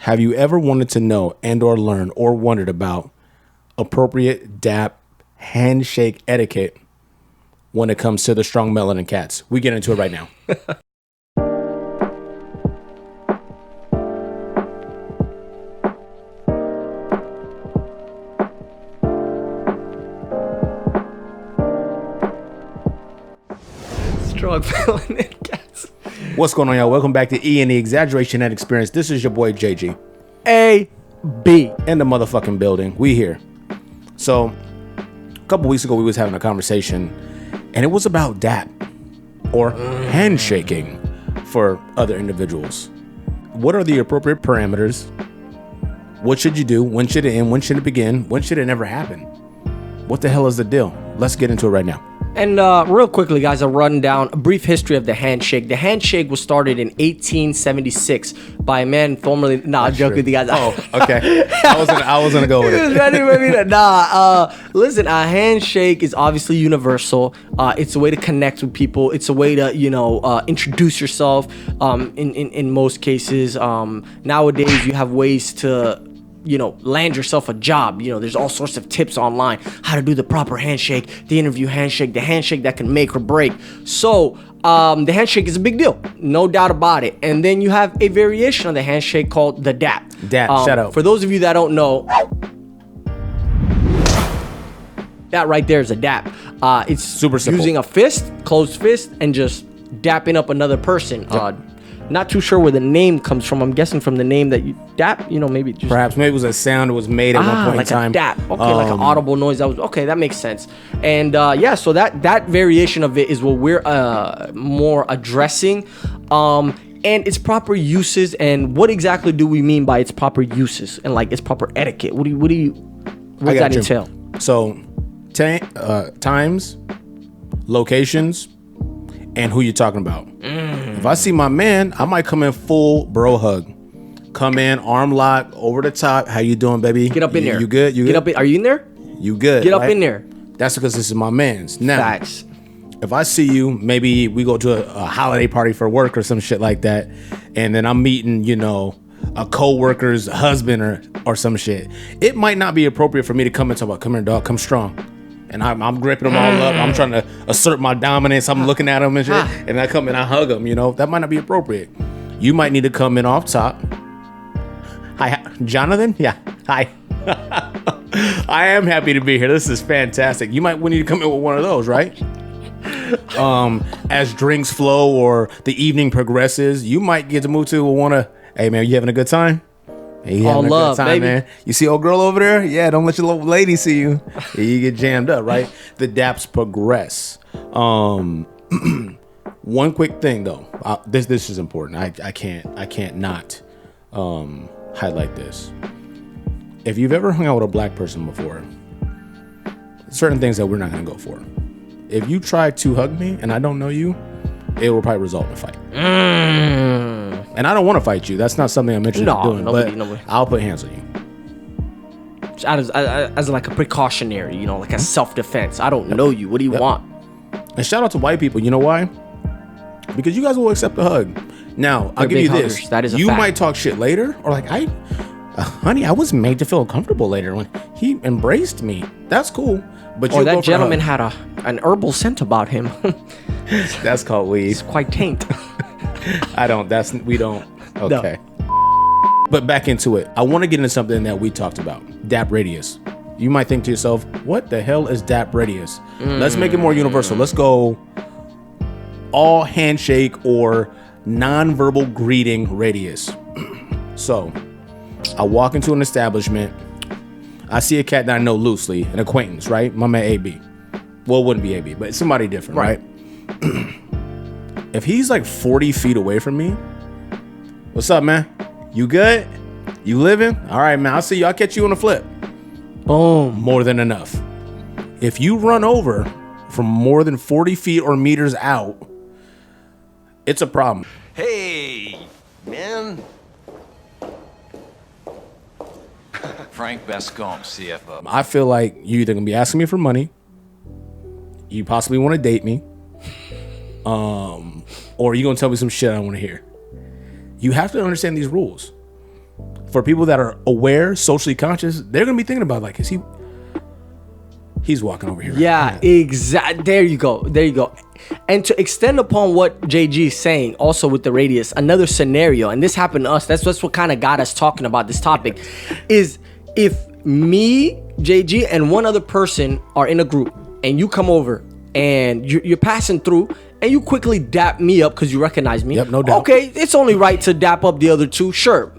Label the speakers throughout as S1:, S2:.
S1: Have you ever wanted to know and or learn or wondered about appropriate dap handshake etiquette when it comes to the strong melanin cats? We get into it right now.
S2: Strong melanin cats.
S1: What's going on, y'all? Welcome back to E and the Exaggeration and Experience. This is your boy JG.
S2: A.B.
S1: In the motherfucking building. We here. So, a couple weeks ago, we was having a conversation, and it was about dap, or handshaking for other individuals. What are the appropriate parameters? What should you do? When should it end? When should it begin? When should it never happen? What the hell is the deal? Let's get into it right now.
S2: And real quickly, guys, I'll run down a brief history of the handshake. The handshake was started in 1876 by a man formerly... Nah, I'm joking with you guys.
S1: Oh, okay. I was gonna go with it.
S2: Listen, a handshake is obviously universal. It's a way to connect with people. It's a way to, introduce yourself. In most cases, nowadays you have ways to... land yourself a job. There's all sorts of tips online, how to do the proper handshake, the interview handshake, the handshake that can make or break. So the handshake is a big deal, no doubt about it. And then you have a variation of the handshake called the dap.
S1: Shout out.
S2: For those of you that don't know, that right there is a dap. It's
S1: super simple.
S2: Using a fist, closed fist, and just dapping up another person.
S1: Yep.
S2: Not too sure where the name comes from. I'm guessing from the name that you dap. Maybe just
S1: perhaps it was a sound that was made at one point
S2: like
S1: in time.
S2: A dap. Okay, like an audible noise. That makes sense. And so that variation of it is what we're more addressing. And its proper uses, and what exactly do we mean by its proper uses and like its proper etiquette? What does that entail?
S1: So, times, locations, and who you're talking about. If I see my man, I might come in full bro hug. Come in, arm lock, over the top. How you doing, baby?
S2: Get up in there.
S1: You good? You
S2: Get
S1: good?
S2: up in, are you in there?
S1: You good?
S2: Get up in there.
S1: That's because this is my man's. Now,
S2: facts.
S1: If I see you, maybe we go to a holiday party for work or some shit like that, and then I'm meeting, a co-worker's husband or some shit. It might not be appropriate for me to come and talk about, come here, dog, come strong. And I'm gripping them all up. I'm trying to assert my dominance. I'm looking at them and shit. And I come and I hug them, That might not be appropriate. You might need to come in off top. Hi, Jonathan? Yeah. Hi. I am happy to be here. This is fantastic. You might need to come in with one of those, right? As drinks flow or the evening progresses, you might get to move to one of, hey, man, you having a good time? Hey, you having a good time, baby. Man. You see old girl over there? Yeah, don't let your little lady see you. You get jammed up, right? The daps progress. One quick thing though. This is important. I can't not highlight this. If you've ever hung out with a black person before, certain things that we're not gonna go for. If you try to hug me and I don't know you, it will probably result in a fight. And I don't want to fight you. That's not something I'm interested in doing. Nobody. I'll put hands on you.
S2: As like a precautionary, like a self-defense. I don't know you. What do you want?
S1: And shout out to white people. You know why? Because you guys will accept a hug. Now, I'll give you this.
S2: Huggers. That is a
S1: you
S2: fact.
S1: might talk shit later, or like, honey, I was made to feel comfortable later when he embraced me. That's cool. But
S2: or that gentleman had an herbal scent about him.
S1: That's called weed.
S2: It's quite taint.
S1: We don't. Okay. No. But back into it. I want to get into something that we talked about. Dap radius. You might think to yourself, what the hell is dap radius? Let's make it more universal. Let's go all handshake or non-verbal greeting radius. So, I walk into an establishment. I see a cat that I know loosely, an acquaintance, right? My man AB. Well, it wouldn't be AB, but it's somebody different, right? If he's like 40 feet away from me, what's up, man? You good? You living? All right, man. I'll see you. I'll catch you on the flip.
S2: Boom.
S1: More than enough. If you run over from more than 40 feet or meters out, it's a problem.
S3: Hey, man. Frank Bascombe, CFO.
S1: I feel like you either gonna be asking me for money, you possibly want to date me, or you gonna tell me some shit I don't want to hear. You have to understand these rules. for people that are aware, socially conscious, they're gonna be thinking about like, he's walking over here.
S2: Yeah, exactly. There you go. And to extend upon what JG is saying, also with the radius, another scenario, and this happened to us. That's what kind of got us talking about this topic, is if me, JG, and one other person are in a group, and you come over, and you're passing through, and you quickly dap me up because you recognize me.
S1: Yep, no doubt.
S2: Okay, it's only right to dap up the other two. Sure.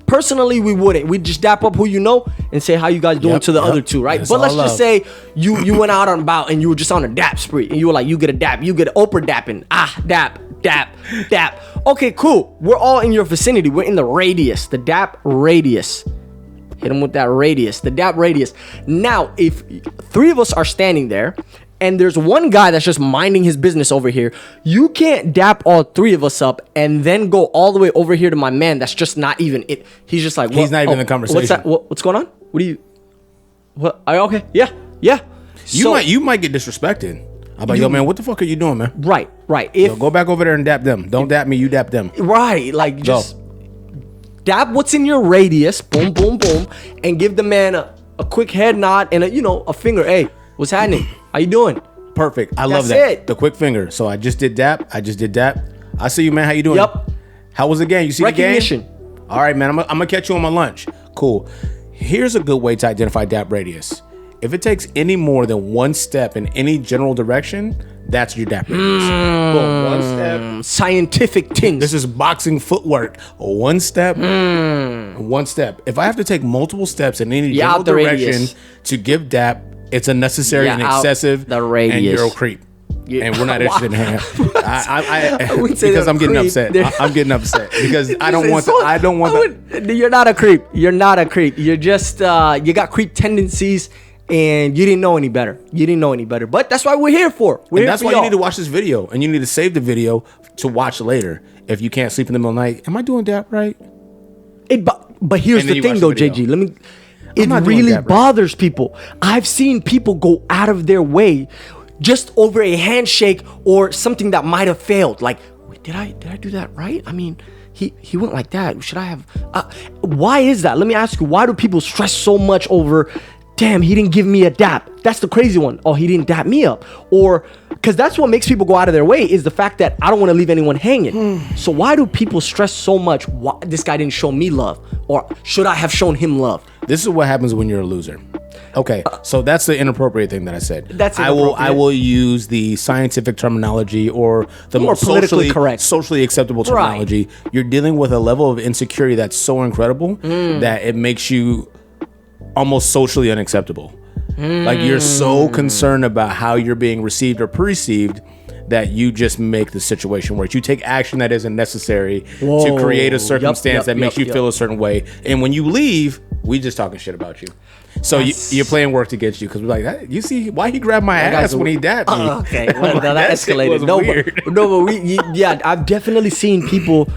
S2: Personally, we wouldn't. We'd just dap up who you know and say how you guys doing to the other two, right?
S1: That's
S2: but let's
S1: all
S2: just
S1: love.
S2: say you went out on about and you were just on a dap spree and you were like, you get a dap, you get an Oprah dapping. Dap. Okay, cool. We're all in your vicinity. We're in the radius, the dap radius. Hit him with that radius, the dap radius. Now, if 3 of us are standing there and there's one guy that's just minding his business over here, you can't dap all 3 of us up and then go all the way over here to my man that's just not even it. He's just like,
S1: he's not even in the conversation.
S2: What's that? What's going on? What do you? What? Are you okay? Yeah.
S1: You might get disrespected. I'm like, yo, man, what the fuck are you doing, man?
S2: Right.
S1: Yo, go back over there and dap them. Don't dap me, you dap them.
S2: Right. Like, just dap what's in your radius. Boom, boom, boom, and give the man a quick head nod and a finger. Hey, what's happening? How you doing?
S1: Perfect. I love that.
S2: That's it.
S1: The quick finger. So I just did dap. I see you, man. How you doing?
S2: Yep.
S1: How was the game? You see
S2: Recognition.
S1: the game? All right, man. I'm gonna catch you on my lunch. Cool. Here's a good way to identify dap radius. If it takes any more than 1 step in any general direction, that's your dap radius. Boom. 1 step.
S2: Scientific things.
S1: This is boxing footwork. 1 step. 1 step. If I have to take multiple steps in any general direction
S2: radius.
S1: to give dap, it's unnecessary and
S2: out
S1: excessive.
S2: the radius.
S1: And you're a creep. And we're not interested in hanging out. I
S2: wouldn't say
S1: because
S2: they're
S1: I'm getting
S2: creep.
S1: upset. I'm getting upset because I don't want that.
S2: You're not a creep. You're not a creep. You're just you got creep tendencies and you didn't know any better. But that's why we're here for.
S1: That's why you need to watch this video and you need to save the video to watch later. If you can't sleep in the middle of the night, am I doing that right?
S2: But here's the thing though, JG. It really bothers people. I've seen people go out of their way just over a handshake or something that might have failed. Like, wait, did I do that right? I mean, he went like that. Should I have? Why is that? Let me ask you. Why do people stress so much over? Damn, he didn't give me a dap. That's the crazy one. Oh, he didn't dap me up. Or, because that's what makes people go out of their way is the fact that I don't want to leave anyone hanging. So why do people stress so much? Why this guy didn't show me love? Or should I have shown him love?
S1: This is what happens when you're a loser. Okay, so that's the inappropriate thing that I said.
S2: That's
S1: I will use the scientific terminology or the more
S2: politically correct,
S1: socially acceptable terminology. Right. You're dealing with a level of insecurity that's so incredible that it makes you almost socially unacceptable. Like you're so concerned about how you're being received or perceived that you just make the situation worse. You take action that isn't necessary to create a circumstance that makes you feel a certain way. And when you leave, we just talking shit about you. So you're playing worked against you because we're like, you see why he grabbed my ass when he dapped me.
S2: Okay, well, that escalated. But I've definitely seen people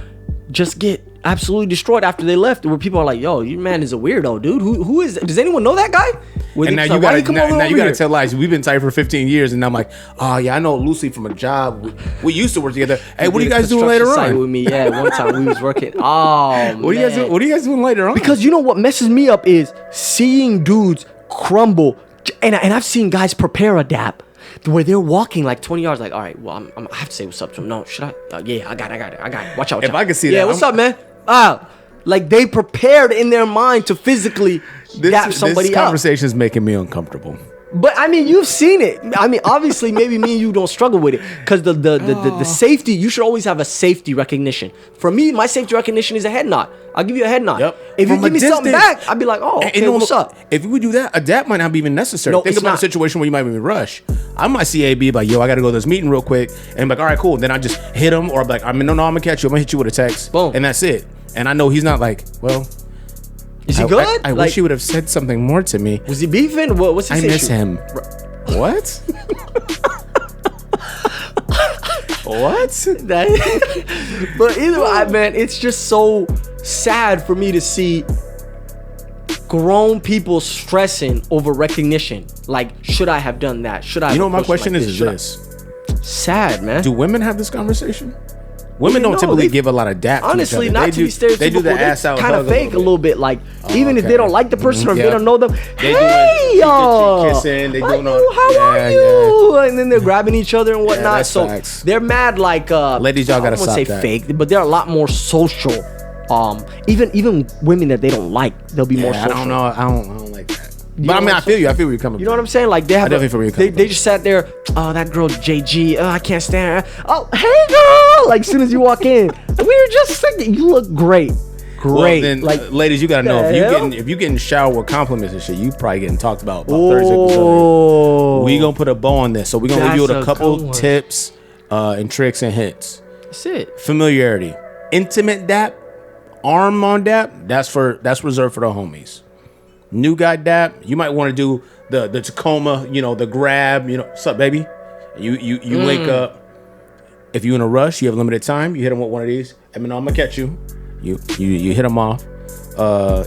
S2: just get absolutely destroyed after they left. Where people are like, "Yo, your man is a weirdo, dude. Who is? Does anyone know that guy?"
S1: And now you gotta tell lies. We've been tight for 15 years, and I'm like, oh yeah, I know Lucy from a job. We used to work together. Hey, what are you guys doing later on?
S2: With me, yeah. One time we was working. Oh,
S1: what are you guys doing later on?
S2: Because you know what messes me up is seeing dudes crumble, and I've seen guys prepare a dap where they're walking like 20 yards. Like, all right, well, I have to say what's up to him. No, should I? Yeah, I got it. Watch out.
S1: If I can see that,
S2: yeah, what's up, man? Like they prepared in their mind to physically dap somebody
S1: This conversation is making me uncomfortable.
S2: But I mean, you've seen it. I mean, obviously, maybe me and you don't struggle with it because the safety. You should always have a safety recognition. For me, my safety recognition is a head nod. I'll give you a head nod.
S1: Yep.
S2: If you give me something back, I'd be like, oh, okay, what's up?
S1: If we would do that, a dap might not be even necessary.
S2: No,
S1: Think about a situation where you might even rush. I might see AB like, yo, I got to go to this meeting real quick, and I'm like, all right, cool. Then I just hit him, or I'm like, no, I'm gonna catch you. I'm gonna hit you with a text.
S2: Boom.
S1: And that's it. And I know he's not like, well.
S2: Is he good?
S1: I wish he would have said something more to me.
S2: Was he beefing? What's his issue?
S1: I miss him. What? What?
S2: But either way, man, it's just so sad for me to see grown people stressing over recognition. Like, should I have done that? Should I?
S1: You know what my question is this?
S2: Sad, man.
S1: Do women have this conversation? Women don't typically
S2: they-
S1: give a lot of dap.
S2: Honestly,
S1: to each other.
S2: not
S1: They
S2: to be
S1: do-
S2: stereotypical.
S1: They do the ass out
S2: kind of
S1: hug
S2: fake a little bit. Like even if
S1: okay.
S2: they don't like the person or if they
S1: Yeah.
S2: don't know them,
S1: They
S2: hey
S1: doing
S2: yo,
S1: kissing, they
S2: how
S1: doing
S2: you-
S1: all-
S2: how are
S1: yeah,
S2: you? And then they're grabbing each other and whatnot.
S1: that's
S2: So
S1: facts.
S2: they're mad like
S1: Ladies, y'all gotta
S2: I wouldn't
S1: stop
S2: say
S1: that.
S2: fake, but they're a lot more social. Even women that they don't like, they'll be more
S1: Yeah,
S2: social.
S1: I don't know. I don't like that.
S2: know
S1: But I mean,
S2: what
S1: I
S2: I'm
S1: feel you. I feel where you're coming
S2: You know what
S1: from.
S2: I'm saying? Like they have,
S1: definitely feel where you're
S2: they
S1: coming from.
S2: just sat there. Oh, that girl JG. Oh, I can't stand her. Oh, hey girl. Like as soon as you walk in, we were just thinking you look great, great.
S1: Well, then,
S2: like
S1: ladies, you gotta know
S2: the hell?
S1: if you getting showered with compliments and shit, you probably getting talked about 36%.
S2: oh,
S1: We gonna put a bow on this, so we gonna leave you with
S2: That's
S1: a
S2: a
S1: couple
S2: good one.
S1: tips and tricks and hints.
S2: that's it.
S1: Familiarity, intimate dap, arm on dap. That's reserved for the homies. New guy dap, you might want to do the Tacoma, the grab, what's up, baby? You wake up. If you in a rush, you have limited time. You hit them with one of these. I'm gonna catch you. You hit them off.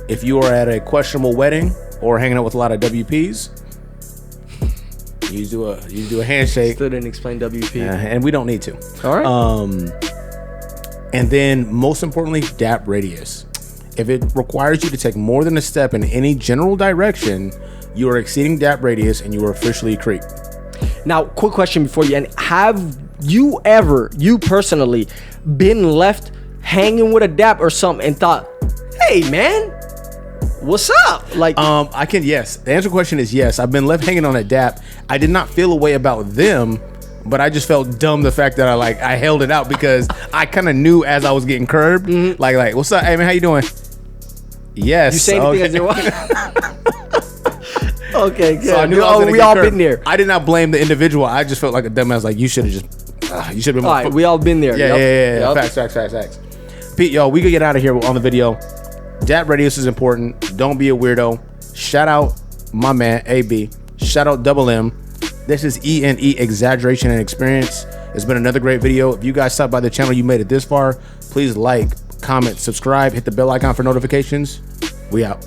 S1: If you are at a questionable wedding or hanging out with a lot of WPs, you do a handshake.
S2: Still didn't explain WP.
S1: And we don't need to.
S2: All right.
S1: And then most importantly, dap radius. If it requires you to take more than a step in any general direction, you are exceeding dap radius and you are officially creep.
S2: Now, quick question before you end. Have you ever, you personally, been left hanging with a dap or something and thought, hey man, what's up? Like
S1: Yes. The answer to the question is yes. I've been left hanging on a dap. I did not feel a way about them, but I just felt dumb the fact that I held it out because I kind of knew as I was getting curbed. Like, what's up? Hey man, how you doing? Yes.
S2: you say anything
S1: okay.
S2: as you're walking? Okay, good.
S1: So I knew I was gonna
S2: we
S1: get
S2: all
S1: curbed.
S2: been there.
S1: I did not blame the individual. I just felt like a dumbass. Like you should have just. You should have been.
S2: All right, we all been there.
S1: Yeah,
S2: Yup.
S1: yeah.
S2: Yup.
S1: Facts. Pete, y'all, we could get out of here on the video. Dap radius is important. Don't be a weirdo. Shout out my man AB. Shout out Double M. This is ENE Exaggeration and Experience. It's been another great video. If you guys stopped by the channel, you made it this far. Please like, comment, subscribe, hit the bell icon for notifications. We out.